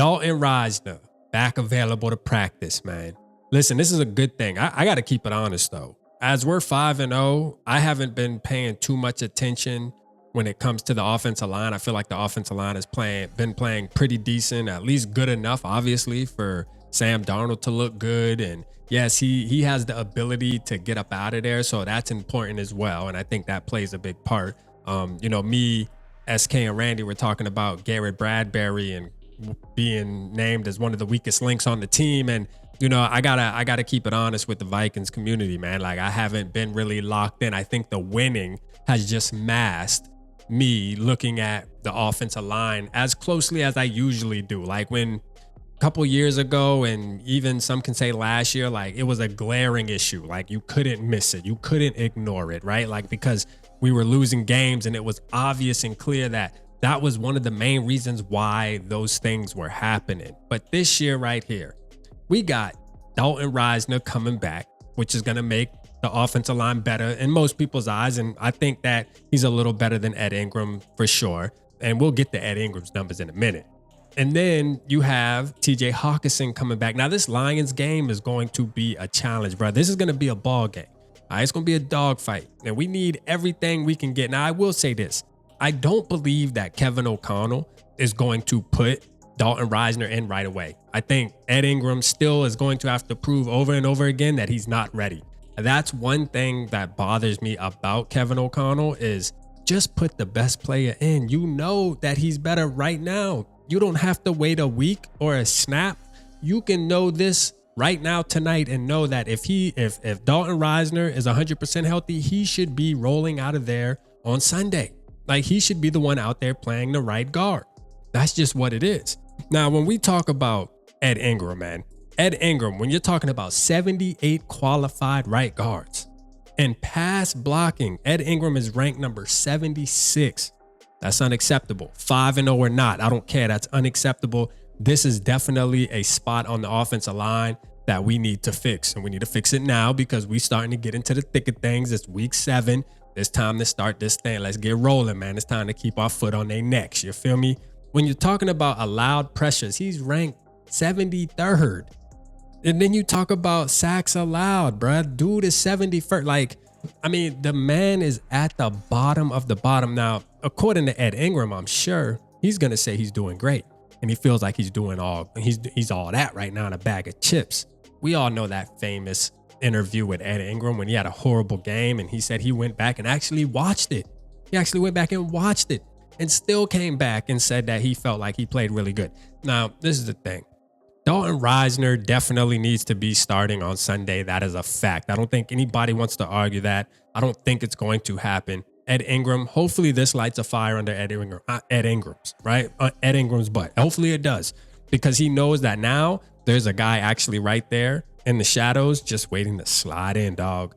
Dalton Risner, back available to practice, man. Listen, this is a good thing. I got to keep it honest, though. As we're 5-0, I haven't been paying too much attention when it comes to the offensive line. I feel like the offensive line has been playing pretty decent, at least good enough, obviously, for Sam Darnold to look good. And yes, he has the ability to get up out of there, so that's important as well. And I think that plays a big part. Me, SK, and Randy were talking about Garrett Bradbury and being named as one of the weakest links on the team. And I gotta keep it honest with the Vikings community, man. Like, I haven't been really locked in. I think the winning has just masked me looking at the offensive line as closely as I usually do. Like, when a couple years ago, and even some can say last year, like, it was a glaring issue. Like, you couldn't miss it. You couldn't ignore it, right? Like, because we were losing games and it was obvious and clear that was one of the main reasons why those things were happening. But this year right here, we got Dalton Risner coming back, which is going to make the offensive line better in most people's eyes. And I think that he's a little better than Ed Ingram for sure. And we'll get to Ed Ingram's numbers in a minute. And then you have TJ Hawkinson coming back. Now, this Lions game is going to be a challenge, bro. This is going to be a ball game. All right, it's going to be a dogfight. And we need everything we can get. Now, I will say this. I don't believe that Kevin O'Connell is going to put Dalton Risner in right away. I think Ed Ingram still is going to have to prove over and over again that he's not ready. That's one thing that bothers me about Kevin O'Connell is just put the best player in. You know that he's better right now. You don't have to wait a week or a snap. You can know this right now tonight and know that if Dalton Risner is 100% healthy, he should be rolling out of there on Sunday. Like, he should be the one out there playing the right guard. That's just what it is. Now, when we talk about Ed Ingram, man, Ed Ingram, when you're talking about 78 qualified right guards and pass blocking, Ed Ingram is ranked number 76. That's unacceptable. 5-0 or not, I don't care. That's unacceptable. This is definitely a spot on the offensive line that we need to fix. And we need to fix it now because we're starting to get into the thick of things. It's week 7. It's time to start this thing. Let's get rolling, man. It's time to keep our foot on their necks. You feel me? When you're talking about allowed pressures, he's ranked 73rd. And then you talk about sacks allowed, bruh. Dude is 71st. Like, I mean, the man is at the bottom of the bottom. Now, according to Ed Ingram, I'm sure he's going to say he's doing great. And he feels like he's all that right now in a bag of chips. We all know that famous interview with Ed Ingram when he had a horrible game and he said he went back and actually watched it. He actually went back and watched it and still came back and said that he felt like he played really good. Now, this is the thing. Dalton Risner definitely needs to be starting on Sunday. That is a fact. I don't think anybody wants to argue that. I don't think it's going to happen. Ed Ingram, hopefully this lights a fire under Ed Ingram's, right? Ed Ingram's butt. Hopefully it does, because he knows that now there's a guy actually right there in the shadows just waiting to slide in, dog.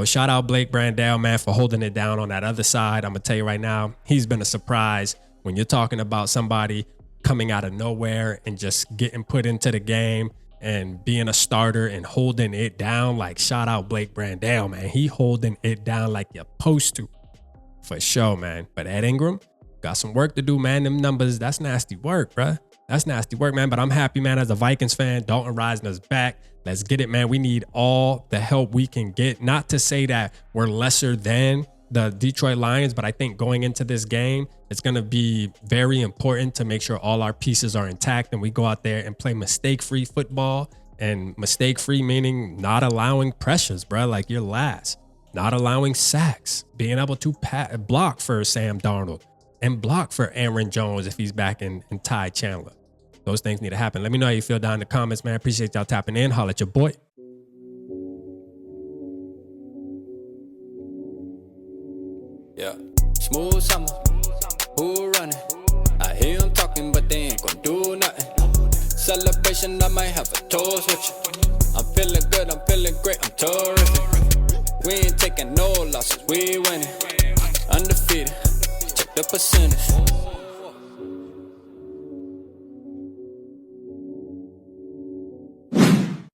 Shout out Blake Brandel, man, for holding it down on that other side. I'm going to tell you right now, he's been a surprise when you're talking about somebody coming out of nowhere and just getting put into the game and being a starter and holding it down. Like, shout out Blake Brandel, man. He holding it down like you're supposed to. For sure, man. But Ed Ingram got some work to do, man. Them numbers, that's nasty work, bruh. That's nasty work, man. But I'm happy, man, as a Vikings fan. Dalton Risner's back. Let's get it, man. We need all the help we can get. Not to say that we're lesser than the Detroit Lions, but I think going into this game, it's going to be very important to make sure all our pieces are intact and we go out there and play mistake-free football. And mistake-free meaning not allowing pressures, bro. Like, you're last. Not allowing sacks. Being able to block for Sam Darnold and block for Aaron Jones if he's back in Ty Chandler. Those things need to happen. Let me know how you feel down in the comments, man. Appreciate y'all tapping in. Holla at your boy. Yeah, smooth summer, who running? I hear them talking, but they ain't gon' do nothing. Celebration, I might have a toast with you. I'm feeling good, I'm feeling great, I'm terrific. We ain't taking no losses, we winning. Undefeated, check the percentage.